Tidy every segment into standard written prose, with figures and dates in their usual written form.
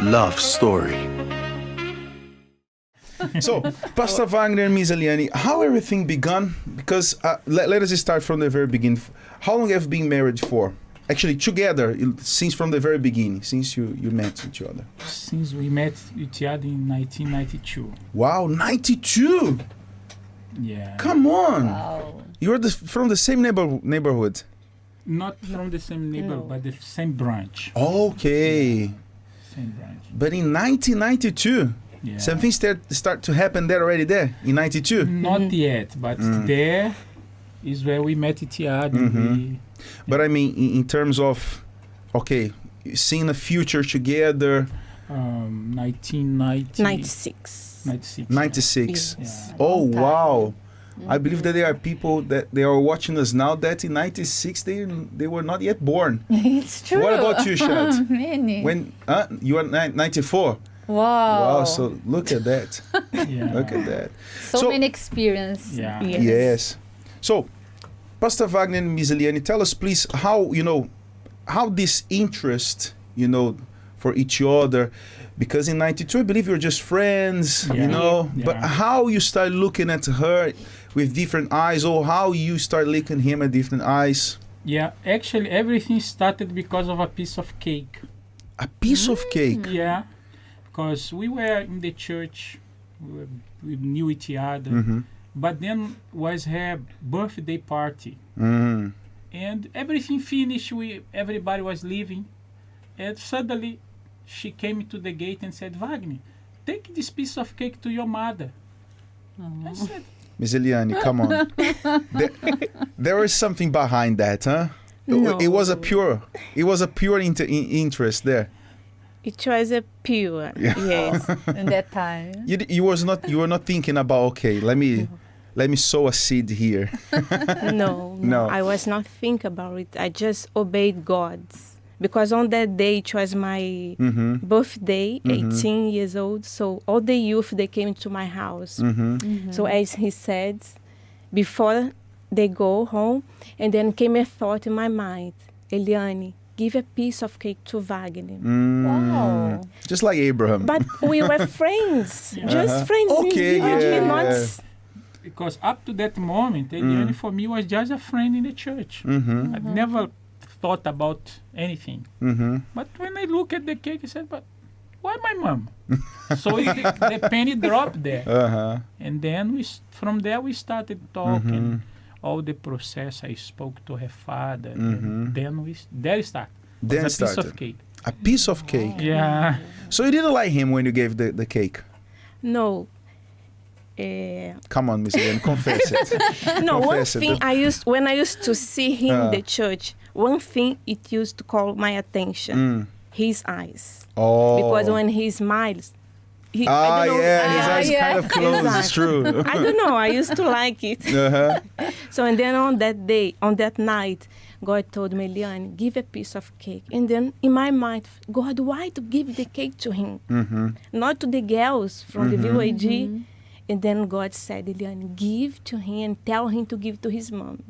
love story. So, Pastor Vagner and Miss Eliane, how everything begun? Because let us start from the very beginning. How long have you been married for? Actually, together, since from the very beginning, since you met each other. Since we met each other in 1992. Wow, 92! Yeah. Come on! Wow. You're from the same neighborhood. Not from the same neighborhood, but the same branch. Okay. Same branch. But in 1992, Yeah. something start to happen there already there, in 92? Not yet, but there is where we met each other. But I mean, in terms of, okay, seeing a future together. 1990. 96. 96. 96. Yes. Oh, Long time. wow. I believe that there are people that they are watching us now that in 96 they were not yet born. It's true. What about you, Shad? Many. When you are 94? Wow. Wow, so look at that. Yeah. Look at that. So many experience. Yeah. Yes. So, Pastor Vagner and Miss Eliane, tell us please how, how this interest, for each other, because in 92 I believe you were just friends, Yeah. but Yeah. how you start looking at her with different eyes, or how you start looking him at different eyes. Yeah, actually everything started because of a piece of cake. A piece of cake. Yeah, because we were in the church, we knew each other, but then was her birthday party, and everything finished. Everybody was leaving, and suddenly she came to the gate and said, "Wagner, take this piece of cake to your mother." I said, Miss Eliane, come on. there was something behind that, huh? No. It was a pure interest there. It was a pure, yes. In that time. You were not thinking about, okay, let me sow a seed here. No, No. I was not thinking about it. I just obeyed God. Because on that day, it was my birthday, 18 years old. So all the youth, they came to my house. So as he said, before they go home, and then came a thought in my mind, Eliane, give a piece of cake to Wagner. Wow. Just like Abraham. But we were friends, just friends. Okay, individually, yeah. not because up to that moment, Eliane for me was just a friend in the church. I'd never thought about anything. But when I look at the cake, I said, but why my mom? So the penny dropped there. And then from there we started talking. All the process, I spoke to her father. And then there it started. Then A piece started. of cake. A piece of cake. Yeah. So you didn't like him when you gave the cake? no. Come on, Miss Eliane, confess it. No, one Confess it. thing when I used to see him in the church, one thing it used to call my attention, his eyes. Oh. Because when he smiles, I Ah, don't know, yeah, his eyes kind of closed, it's true. I don't know, I used to like it. So, and then on that night, God told me, Eliane, give a piece of cake. And then in my mind, God, why to give the cake to him? Not to the girls from the VOAG. And then God said, Eliane, give to him and tell him to give to his mom.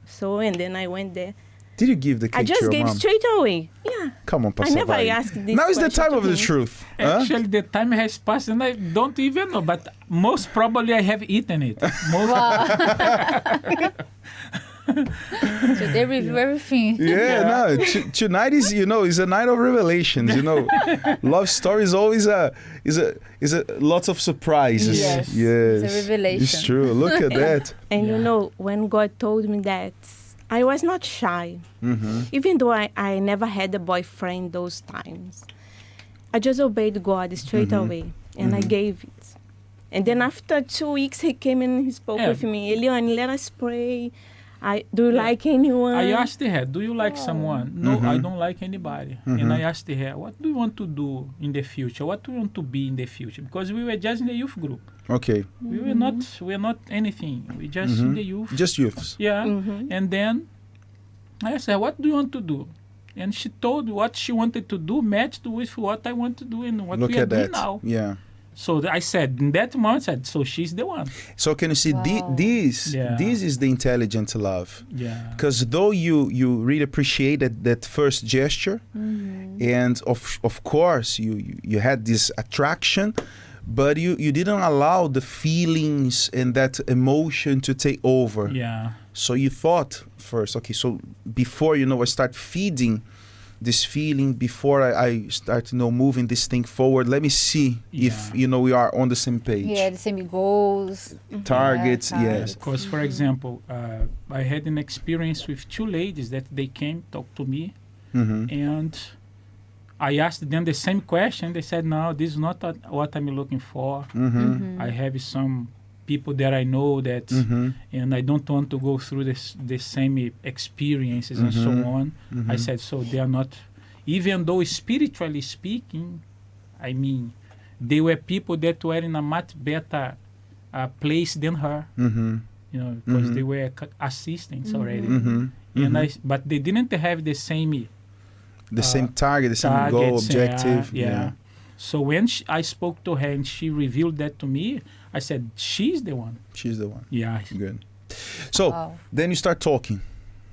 So, and then I went there. Did you give the cake I to just your gave mom? straight away. Yeah. Come on, Pastor I never Vagner. asked this Now is the question time of to the him. truth. Huh? Actually, the time has passed and I don't even know, but most probably I have eaten it. So they review everything. Yeah, no. Tonight is, is a night of revelations. Love story is always a lots of surprises. Yes. Yes. It's a revelation. It's true. Look at that. And when God told me that, I was not shy. Even though I never had a boyfriend those times. I just obeyed God straight away. And I gave it. And then after 2 weeks, he came and he spoke with me. Eliane, let us pray. Do you like anyone? I asked her, do you like someone? No, I don't like anybody. And I asked her, what do you want to do in the future? What do you want to be in the future? Because we were just in the youth group. Okay. We were not anything. We just in the youth. Just youths. Yeah. And then I asked her, what do you want to do? And she told what she wanted to do matched with what I want to do and what Look we are at doing that. now. Yeah. So I said, in that moment, so she's the one. So can you see this is the intelligent love. Yeah. Because though you really appreciate that first gesture, And of course, you had this attraction, but you didn't allow the feelings and that emotion to take over. Yeah. So you thought first, okay, so before, I start feeding this feeling, before I start, moving this thing forward, let me see if, we are on the same page. Yeah, the same goals. Targets, Yeah, yes. Because, for example, I had an experience with two ladies that they came, talked to me, and I asked them the same question. They said, no, this is not what I'm looking for. I have some people that I know that, and I don't want to go through the same experiences and so on. I said, so they are not, even though spiritually speaking, I mean, they were people that were in a much better place than her, because they were assistants already. But they didn't have the same target, the same goal, targets, objective. Yeah. So when I spoke to her and she revealed that to me, I said, she's the one. She's the one. Yeah. Good. So then you start talking.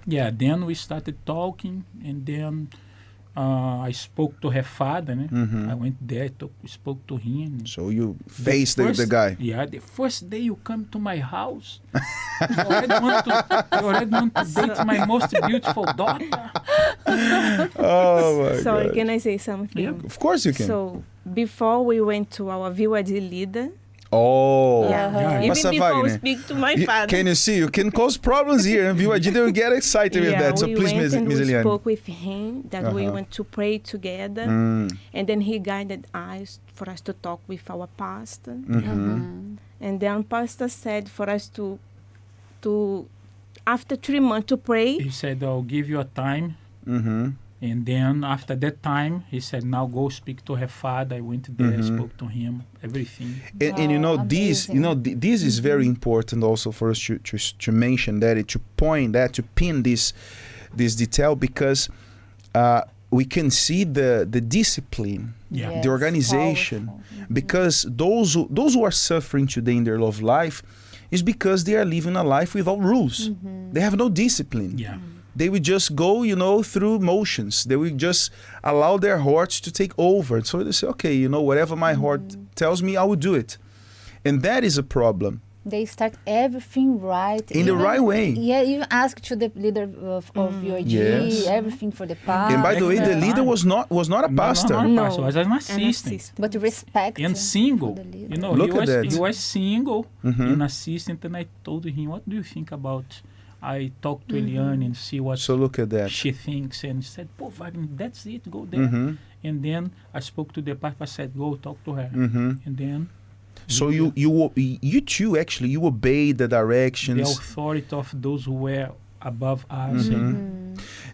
Yeah, then we started talking, and then I spoke to her father. I went there, spoke to him. So you faced the guy. Yeah, the first day you come to my house, you already want to date my most beautiful daughter. Oh my Sorry, God. can I say something? Yeah. Of course you can. So before we went to our Vila de Lida, Yeah. even Pastor before we Vagner, speak to my father. Can you see? You can cause problems here, and VYG will get excited with that. So we please, went Ms. and we Eliane. spoke with him that we went to pray together, and then he guided us for us to talk with our pastor, and then pastor said for us to after 3 months to pray. He said, I'll give you a time. And then after that time, he said, now go speak to her father. I went there, spoke to him, everything. And this is very important also for us to mention that, to point that, to pin this detail, because we can see the discipline, Yeah. the organization, because those who are suffering today in their love life is because they are living a life without rules. They have no discipline. Yeah. They will just go, through motions. They will just allow their hearts to take over. So they say, okay, whatever my heart tells me, I will do it. And that is a problem. They start everything right. In the right way. Yeah, you ask to the leader of your Yes. everything for the past. And by the way, the leader was not a pastor. No, pastor, was an assistant. But respect. And single. for the leader. Look at that. He was single, an assistant, and I told him, what do you think about... I talked to Eliane and see what So look at that. she thinks, and said, Wagner, that's it, go there. And then I spoke to the pastor, said, go talk to her. And then... So you too, actually, you obeyed the The directions. authority of those who were above us.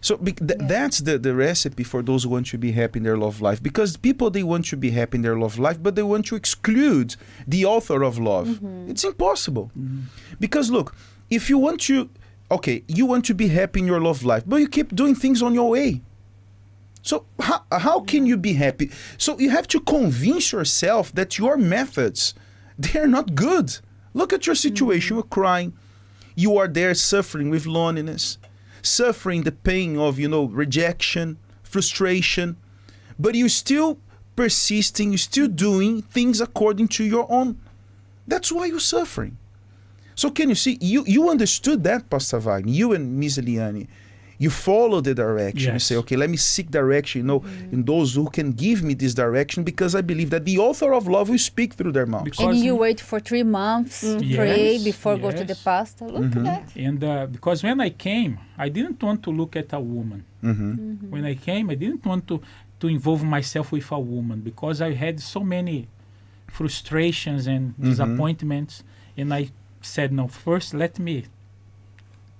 So that's the recipe for those who want to be happy in their love life. Because people, they want to be happy in their love life, but they want to exclude the author of love. It's impossible. Because look, if you want to... Okay, you want to be happy in your love life, but you keep doing things on your way. So how can you be happy? So you have to convince yourself that your methods, they are not good. Look at your situation. You're crying. You are there suffering with loneliness, suffering the pain of, rejection, frustration, but you're still persisting, you're still doing things according to your own. That's why you're suffering. So can you see, you understood that, Pastor Vagner, you and Ms. Eliane, you follow the direction. You say, okay, let me seek direction, in those who can give me this direction, because I believe that the author of love will speak through their mouths. And you wait for 3 months, pray before go to the pastor. Look at that. And because when I came, I didn't want to look at a woman. When I came, I didn't want to involve myself with a woman, because I had so many frustrations and disappointments, and I said, no, first let me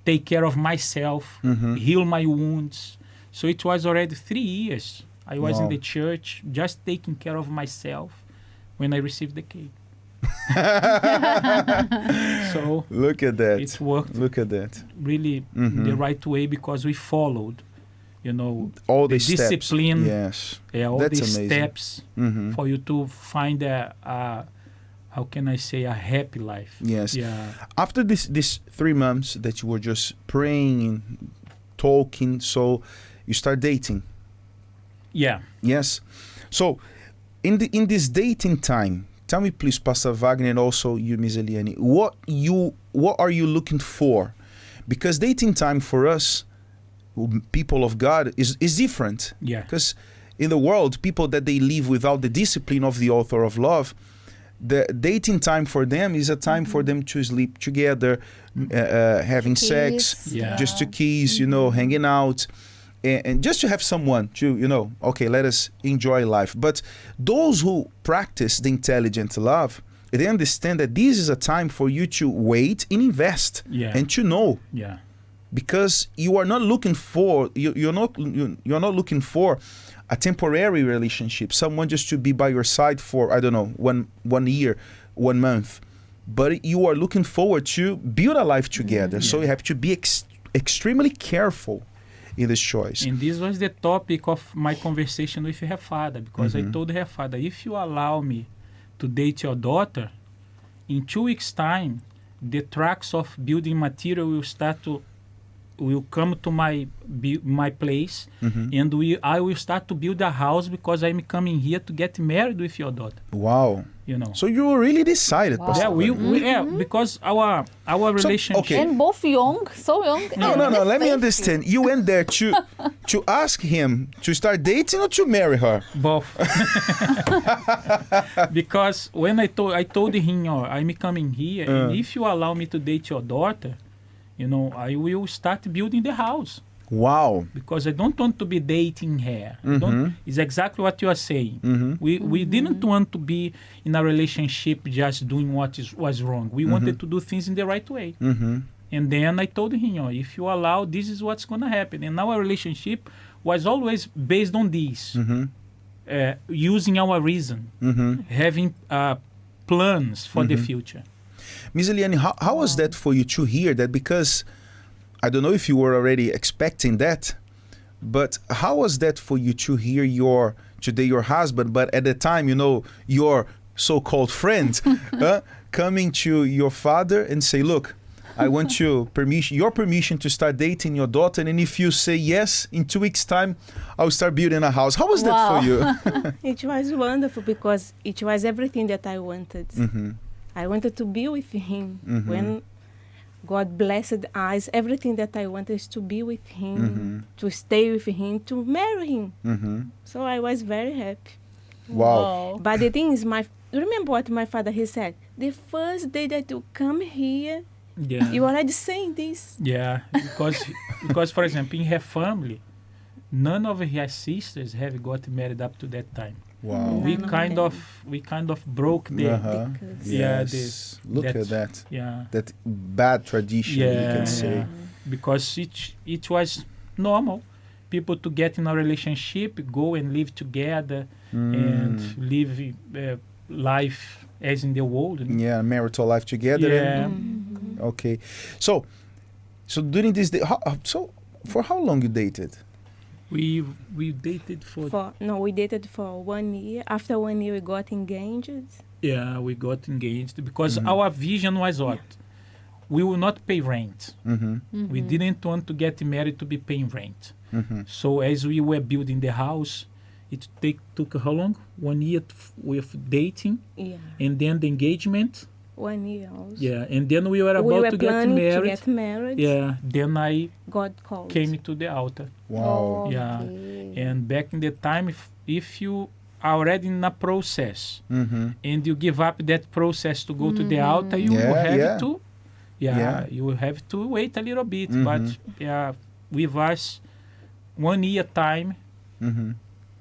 take care of myself, heal my wounds. So it was already 3 years. I was in the church just taking care of myself when I received the cake. So look at that. It worked. Look at that. Really the right way, because we followed, all the steps. discipline. Yes. All That's these amazing. steps for you to find how can I say, a happy life. Yes. Yeah. After this 3 months that you were just praying and talking, so you start dating. Yeah. Yes. So, in this dating time, tell me please, Pastor Vagner, and also you, Ms. Eliane, what are you looking for? Because dating time for us, people of God, is different. Yeah. Because in the world, people that they live without the discipline of the author of love, the dating time for them is a time for them to sleep together, having sex, just to kiss, hanging out, and just to have someone to, okay, let us enjoy life. But those who practice the intelligent love, they understand that this is a time for you to wait and invest and to know. Yeah. Because you are not looking for you're not looking for a temporary relationship, someone just to be by your side for, I don't know, one year, 1 month, but you are looking forward to build a life together. So you have to be extremely careful in this choice. And this was the topic of my conversation with her father, because I told her father, if you allow me to date your daughter, in 2 weeks' time, the trucks of building material will come to my place, and I will start to build a house because I'm coming here to get married with your daughter. Wow. So you were really decided, Pastor. Yeah, because our relationship. Okay. And both young, so young. No. Let me understand. You went there to ask him to start dating or to marry her? Both. Because when I told him, I'm coming here, and if you allow me to date your daughter, I will start building the house. Wow. Because I don't want to be dating her. It's exactly what you are saying. We didn't want to be in a relationship just doing what was wrong. We wanted to do things in the right way. And then I told him, if you allow, this is what's going to happen. And our relationship was always based on this. Using our reason. Having plans for the future. Ms. Eliane, how was that for you to hear that? Because I don't know if you were already expecting that, but how was that for you to hear your husband, but at the time, your so-called friend coming to your father and say, look, I want your permission to start dating your daughter, and if you say yes, in 2 weeks' time, I'll start building a house. How was that for you? It was wonderful because it was everything that I wanted. I wanted to be with him. When God blessed us, everything that I wanted is to be with him, to stay with him, to marry him. So I was very happy. Wow. But the thing is, remember what my father, he said, the first day that you come here, you already saying this. Yeah, because for example, in her family, none of her sisters have got married up to that time. Wow. We kind of broke the Look at that. Yeah. That bad tradition, you can say. Because it was normal. People to get in a relationship, go and live together and live life as in the world. Yeah, marital life together. Yeah. Okay. So during this day, for how long you dated? We dated we dated for 1 year. After 1 year, we got engaged. Yeah, we got engaged because our vision was what? We will not pay rent. We didn't want to get married to be paying rent. So as we were building the house, it took how long? 1 year with dating, and then the engagement. 1 year also. Yeah, and then we were about to get married. Yeah, then God called. Came to the altar. Wow. Oh, Yeah, okay. and back in the time, if you are already in a process and you give up that process to go to the altar, you will have to. You will have to wait a little bit. But with us, 1 year time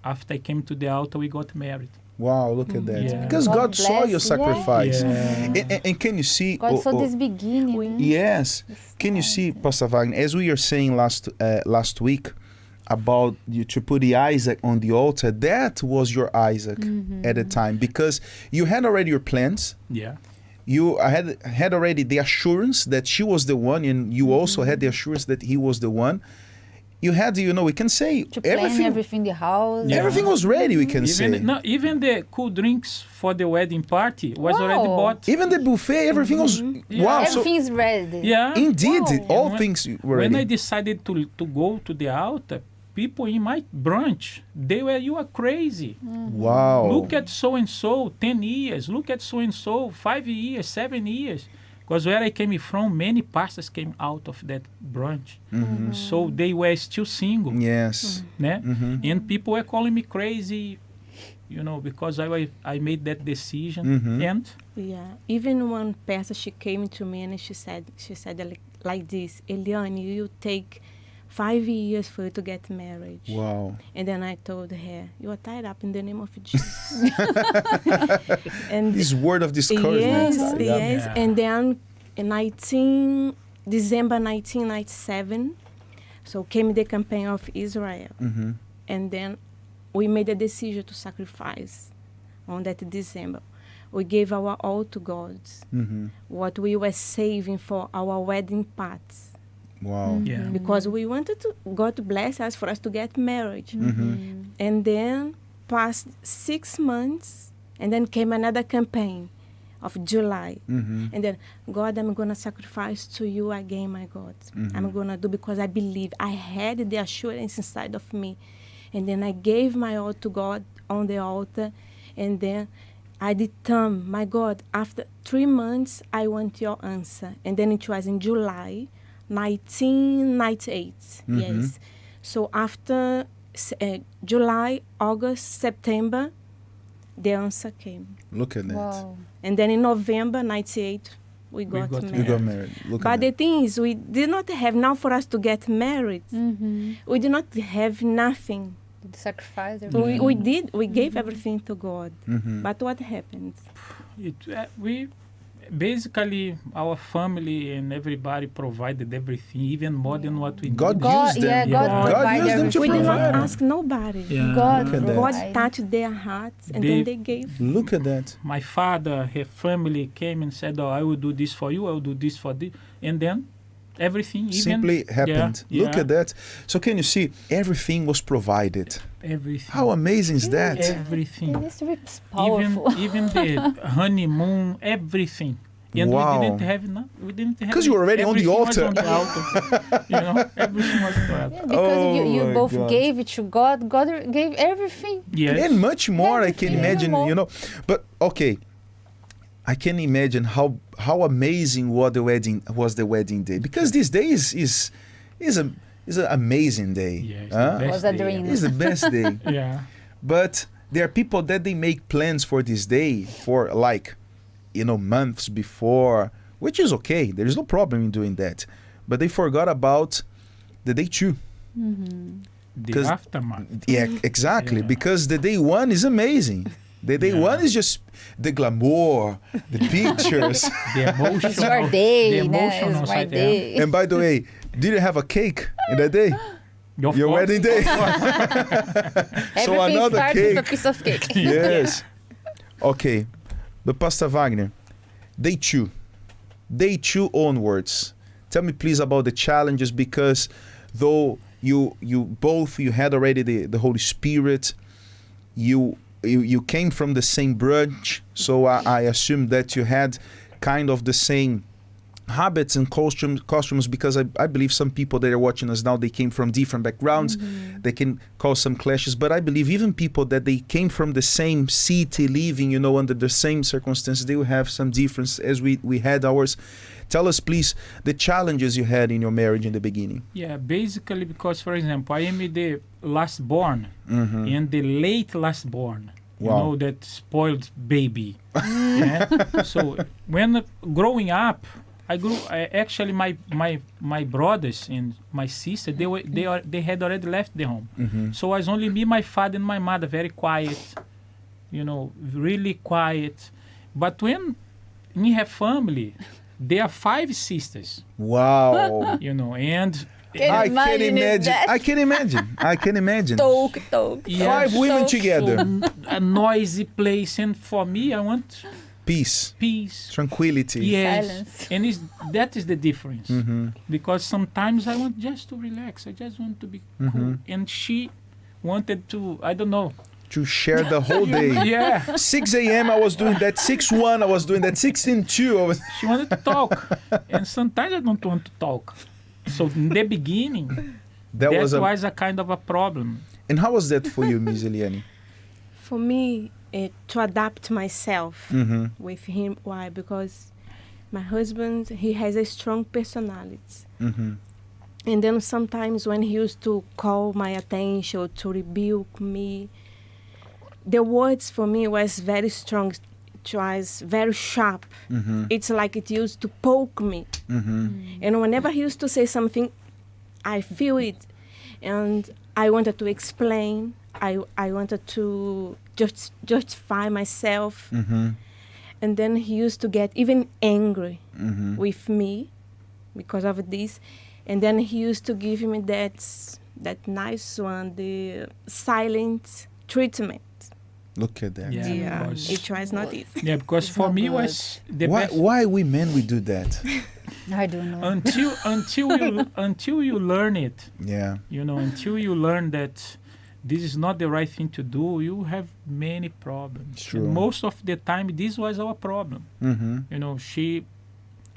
after I came to the altar, we got married. Wow, look at that. Yeah. Because God saw your sacrifice. Yeah. And can you see... God saw this beginning. Yes. Can you see, Pastor Wagner, as we were saying last week about you to put the Isaac on the altar, that was your Isaac at the time, because you had already your plans. Yeah. You had already the assurance that she was the one, and you also had the assurance that he was the one. You had, we can say to plan everything in the house. Yeah. Everything was ready, we can say. Even the cool drinks for the wedding party was already bought. Even the buffet, everything was... Wow. Everything is ready. Yeah. Indeed, all things were ready. When I decided to go to the altar, people in my branch, they were, you are crazy. Wow. Look at so-and-so, 10 years. Look at so-and-so, 5 years, 7 years. Because where I came from, many pastors came out of that branch. So they were still single. Yes. Né? And people were calling me crazy, because I made that decision. And yeah, even one pastor, she came to me and she said like this, Eliane, you take 5 years for you to get married. Wow. And then I told her, you are tied up in the name of Jesus. And this word of discouragement. Yes. Yeah. And then in December 1997, so came the campaign of Israel. And then we made a decision to sacrifice on that December. We gave our all to God. What we were saving for our wedding parts. Wow. yeah. Because we wanted God to bless us for us to get married. And then passed 6 months, and then came another campaign of July. And then, God, I'm going to sacrifice to you again, my God. I'm going to do because I believe. I had the assurance inside of me. And then I gave my all to God on the altar. And then I determined, my God, after 3 months, I want your answer. And then it was in July 1998. Yes. So after July, August, September, the answer came. Look at that. Wow. And then in November 98, we got You married. got married. Look But at the that. thing is, we did not have, now for us to get married, we did not have nothing. The sacrifice. Everything. We gave everything to God. But what happened? We basically, our family and everybody provided everything, even more than what we God needed. used them. God God provided used them to We did not provide. ask nobody. Yeah. God Look at that. God provided. touched their hearts, and They- then they gave. Look at that. My father, her family came and said, I will do this for you, I will do this for this. And then everything even... Simply happened. Yeah, Look yeah. at that. So can you see, everything was provided. Everything. How amazing is that? Everything. This trip is powerful. Even the honeymoon, everything. And Wow. we didn't have we didn't have 'Cause you were already on the everything was altar. on the altar. Everything was on the altar. Yeah, because Oh you my both God. gave it to God. God gave everything. Yes. And much more, I can Everything. imagine, More. But okay, I can imagine how amazing was the wedding day, because this day is an amazing day. Yes, Huh? the best Was a day dream. ever. It's the best day. Yeah. But there are people that they make plans for this day for months before, which is okay. There is no problem in doing that. But they forgot about the day 2. The 'Cause- aftermath. Yeah, exactly. Yeah. Because the day 1 is amazing. The day 1 is just the glamour, the pictures. The emotional, It's your day, the né? emotional It's my side. day. And by the way, did you have a cake in that day? Of Your course, wedding day? of course. So Everything another starts cake. with a piece of cake. Yes. Okay. But Pastor Vagner, day 2. Day 2 onwards. Tell me please about the challenges, because though you had already the Holy Spirit, you came from the same branch, so I assume that you had kind of the same habits and costumes, because I believe some people that are watching us now, they came from different backgrounds. They can cause some clashes, but I believe even people that they came from the same city, living under the same circumstances, they will have some difference as we had ours. Tell us please the challenges you had in your marriage in the beginning. Yeah, basically because, for example, I am the last born and the late last born. You Wow. know, that spoiled baby. Yeah? So when growing up, actually my brothers and my sister, they had already left the home. So it was only me, my father, and my mother, very quiet, really quiet. But when in her family, there are 5 sisters, Wow. and I can imagine. that? I can imagine. Talk. Yeah. 5 women So together. a noisy place, and for me, I want Peace, peace. tranquility. Yes, Silence. and that is the difference. Because sometimes I want just to relax. I just want to be cool, and she wanted to. I don't know. To share the whole day. Yeah, 6 a.m. I was doing that. 6:01 I was doing that. 16:02 I was. she wanted to talk, and sometimes I don't want to talk. So in the beginning, that was a kind of a problem. And how was that for you, Ms. Eliane? For me, to adapt myself with him. Why? Because my husband, he has a strong personality. And then sometimes when he used to call my attention, to rebuke me, the words for me was very strong. It was very sharp. It's like it used to poke me. And whenever he used to say something, I feel it. And I wanted to explain. I wanted to justify myself. And then he used to get even angry with me because of this. And then he used to give me that nice one, the silent treatment. Look at that. Yeah, it was not easy. Yeah, because for me was the best. Why we men we do that? I don't know. Until you learn it. Yeah. You know, until you learn that this is not the right thing to do, you have many problems. True. And most of the time, this was our problem. You know,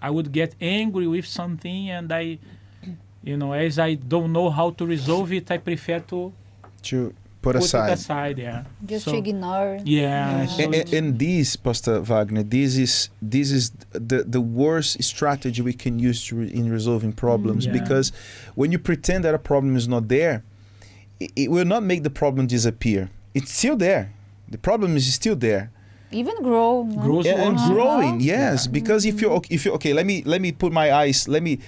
I would get angry with something, and as I don't know how to resolve it, I prefer to put it aside. Yeah. Just to ignore. Yeah. And this, Pastor Vagner, this is the worst strategy we can use in resolving problems, because when you pretend that a problem is not there, it will not make the problem disappear. It's still there. The problem is still there. Even grow. Grows and growing, yes. Because if you okay, let me put my eyes. Let me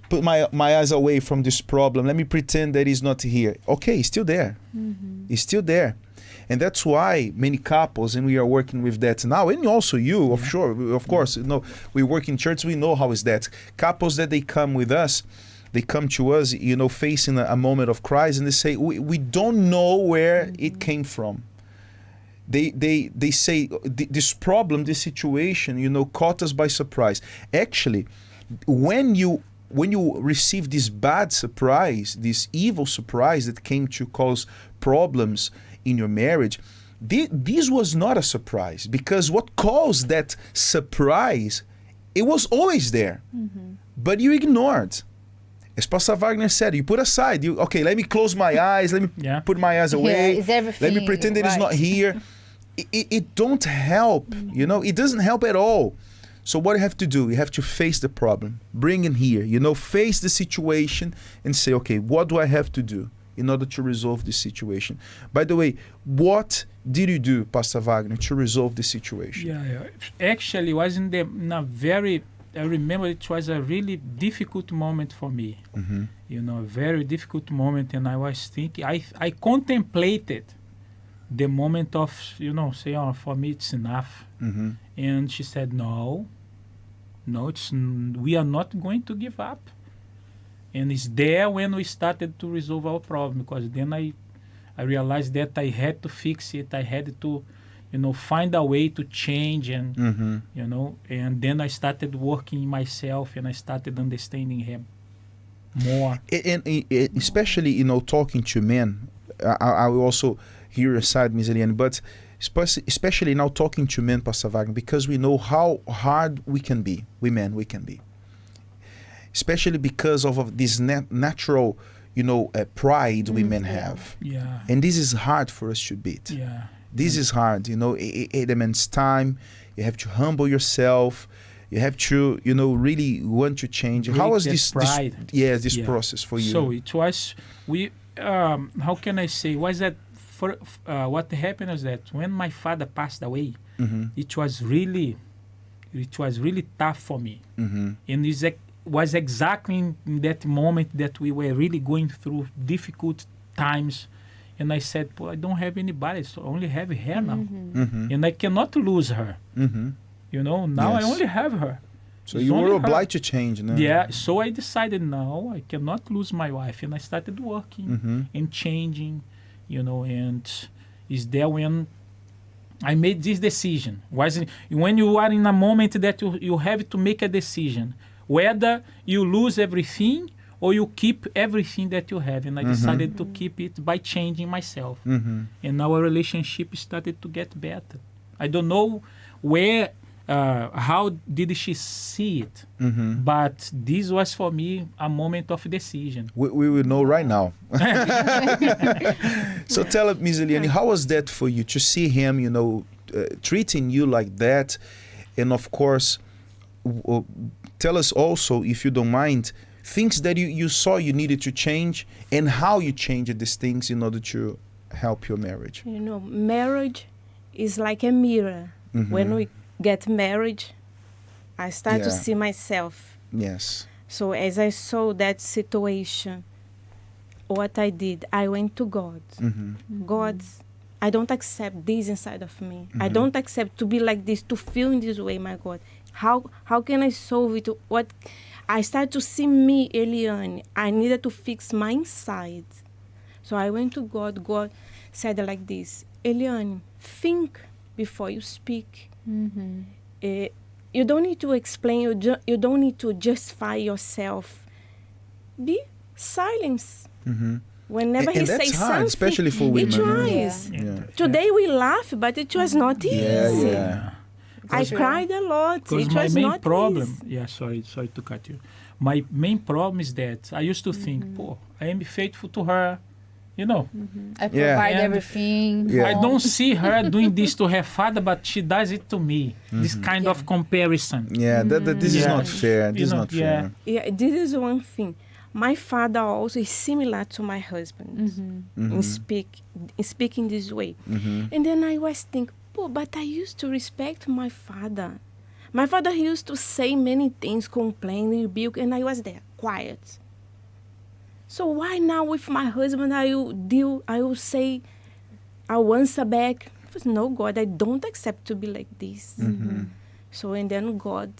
put my eyes away from this problem. Let me pretend that it's not here. Okay, it's still there. It's still there. And that's why many couples, and we are working with that now, and also you, of course, we work in church, we know how is that. Couples that they come with us, they come to us, facing a moment of crisis, and they say, we don't know where it came from. They say, this problem, this situation, caught us by surprise. Actually, when you receive this bad surprise, this evil surprise that came to cause problems in your marriage, this was not a surprise, because what caused that surprise, it was always there, but you ignored. As Pastor Vagner said, you put aside. Let me close my eyes. Let me put my eyes away. Let me pretend that it's not here. It don't help. It doesn't help at all. So what you have to do, you have to face the problem, bring it here, face the situation and say, okay, what do I have to do in order to resolve this situation? By the way, what did you do, Pastor Vagner, to resolve the situation? Yeah. Actually, it was I remember it was a really difficult moment for me, a very difficult moment. And I was thinking, I contemplated the moment of, say, for me, it's enough. And she said, no, we are not going to give up. And it's there when we started to resolve our problem, because then I realized that I had to fix it. I had to, find a way to change, and, and then I started working myself, and I started understanding him more. And especially, talking to men, I will also hear your side, Ms. Eliane, but especially now talking to men, Pastor Vagner, because we know how hard we can be. We can be. Especially because of this natural, pride we men have. Yeah. And this is hard for us to beat. Yeah. This is hard. It demands time. You have to humble yourself. You have to, really want to change. How was this process for you? So it was, how can I say, was that what happened is that when my father passed away, it was really tough for me. And it was exactly in that moment that we were really going through difficult times. And I said, I don't have anybody, so I only have her now. And I cannot lose her. Now I only have her. So you were obliged to change. No? Yeah, so I decided, no, I cannot lose my wife. And I started working and changing, and it's there when I made this decision. When you are in a moment that you have to make a decision, whether you lose everything or you keep everything that you have. And I decided to keep it by changing myself. And our relationship started to get better. I don't know where how did she see it? But this was for me a moment of decision. We will know right now. So tell us, Ms. Eliane, how was that for you to see him, treating you like that? And of course, tell us also, if you don't mind, things that you saw you needed to change and how you changed these things in order to help your marriage. Marriage is like a mirror. When we get married, I start to see myself. Yes. So as I saw that situation, what I did, I went to God. God, I don't accept this inside of me. I don't accept to be like this, to feel in this way, my God. How can I solve it? What I started to see me, Eliane. I needed to fix my inside. So I went to God. God said like this, Eliane, think before you speak. You don't need to explain. You don't need to justify yourself. Be silence. Whenever he says something, especially for women. It was. Today we laugh, but it was not easy. I cried a lot. Because it my was main not problem, easy. sorry to cut you. My main problem is that I used to think, I am faithful to her, I provide everything. I don't see her doing this to her father, but she does it to me. This kind of comparison. This is not fair. This is not fair. Yeah, this is one thing. My father also is similar to my husband in speaking this way. And then I was thinking, but I used to respect my father. My father used to say many things, complain, rebuke, and I was there, quiet. So why now with my husband I will say, I'll answer back. I was, no, God, I don't accept to be like this. So, and then God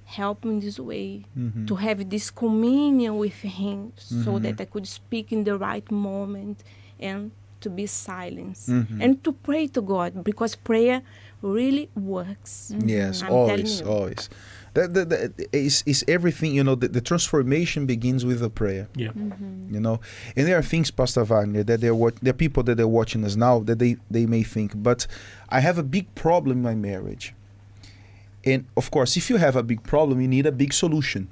helped me this way to have this communion with him so that I could speak in the right moment and to be silent and to pray to God, because prayer really works. Yes, I'm always. That is everything, the transformation begins with a prayer. And there are things, Pastor Vagner, that there are people that are watching us now that they may think, but I have a big problem in my marriage. And of course, if you have a big problem, you need a big solution.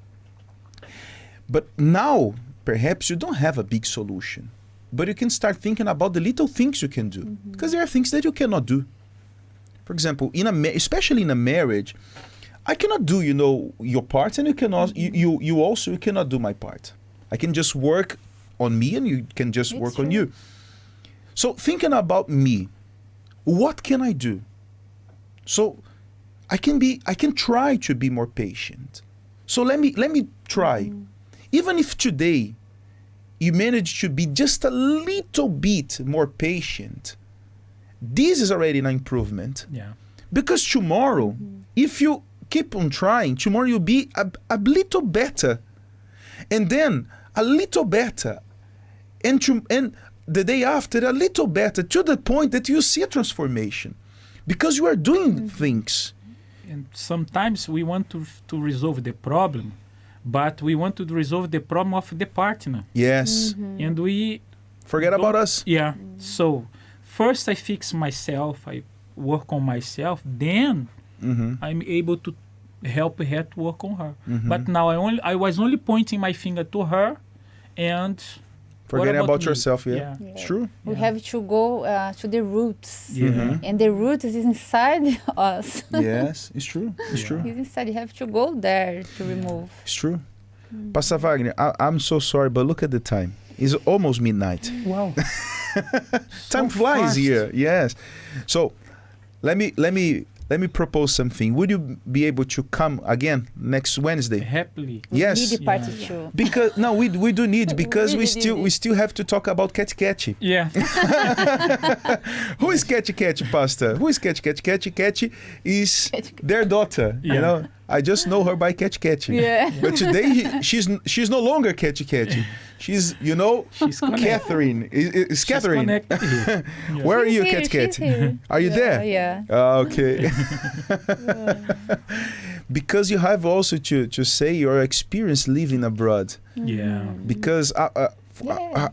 But now, perhaps you don't have a big solution, but you can start thinking about the little things you can do, because there are things that you cannot do. For example, especially in a marriage, I cannot do, your part, and you cannot. You also cannot do my part. I can just work on me, and you can just work on you. So thinking about me, what can I do? So I can try to be more patient. So let me try. Even if today you manage to be just a little bit more patient, this is already an improvement. Because tomorrow, if you keep on trying, tomorrow you'll be a little better, and then a little better, and the day after a little better, to the point that you see a transformation, because you are doing things. And sometimes we want to resolve the problem, but we want to resolve the problem of the partner. Yes. And we forget about us. So first I fix myself, I work on myself, then I'm able to help her to work on her. But now I was only pointing my finger to her and forgetting about yourself. It's true. We have to go to the roots, and the roots is inside us. Yes, it's true. It's true. It's inside. You have to go there to remove. It's true. Pastor Vagner, I'm so sorry, but look at the time. It's almost midnight. Wow. Time flies here. Yes. So let me propose something. Would you be able to come again next Wednesday? Happily. Yes. We need part 2. Because no, we do need, because we still have to talk about Catchy Catchy. Who is Catchy Catchy, Pastor? Who is Catchy Catchy? Catchy Catchy is their daughter. I just know her by Catchy Catchy. But today she's no longer Catchy Catchy. She's she's Catherine. Is Catherine? Where are you, Catchy Catchy? Are you there? Yeah. Okay. Because you have also to say your experience living abroad. Because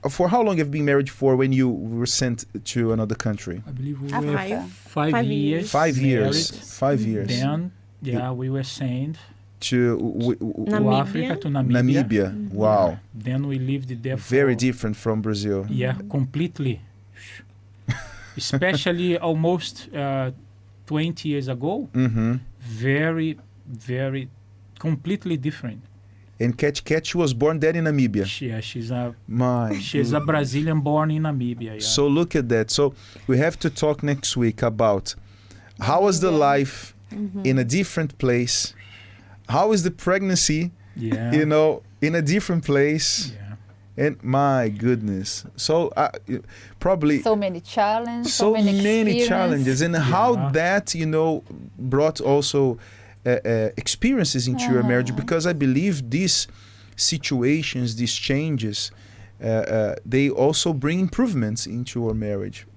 for how long have you been married for when you were sent to another country? I believe we were 5 years. 5 years. Married. 5 years. Then Yeah, we were sent to to Africa, to Namibia. Namibia. Wow. Then we lived there. Very different from Brazil. Yeah, completely. Especially almost 20 years ago. Very, very, completely different. And Cat was born there in Namibia. She's a Brazilian born in Namibia. Yeah. So look at that. So we have to talk next week about how was the life in a different place. How is the pregnancy, you know, in a different place? Yeah. And my goodness. So probably... So many challenges. So many challenges. And how that, you know, brought also experiences into your marriage. Because I believe these situations, these changes, they also bring improvements into your marriage.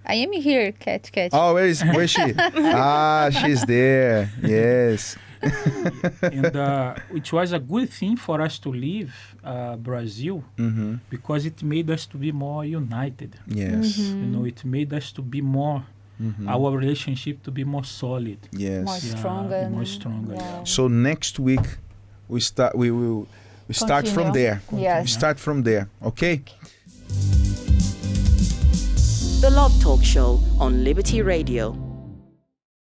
I am here, Cat. Oh, where is she? She's there. Yes. And it was a good thing for us to leave Brazil because it made us to be more united. Yes. You know, it made us to be more, our relationship to be more solid. Yes. More stronger. More stronger. Yeah. Yeah. So next week we will start from there. Yes. We start from there. Okay? The Love Talk Show on Liberty Radio.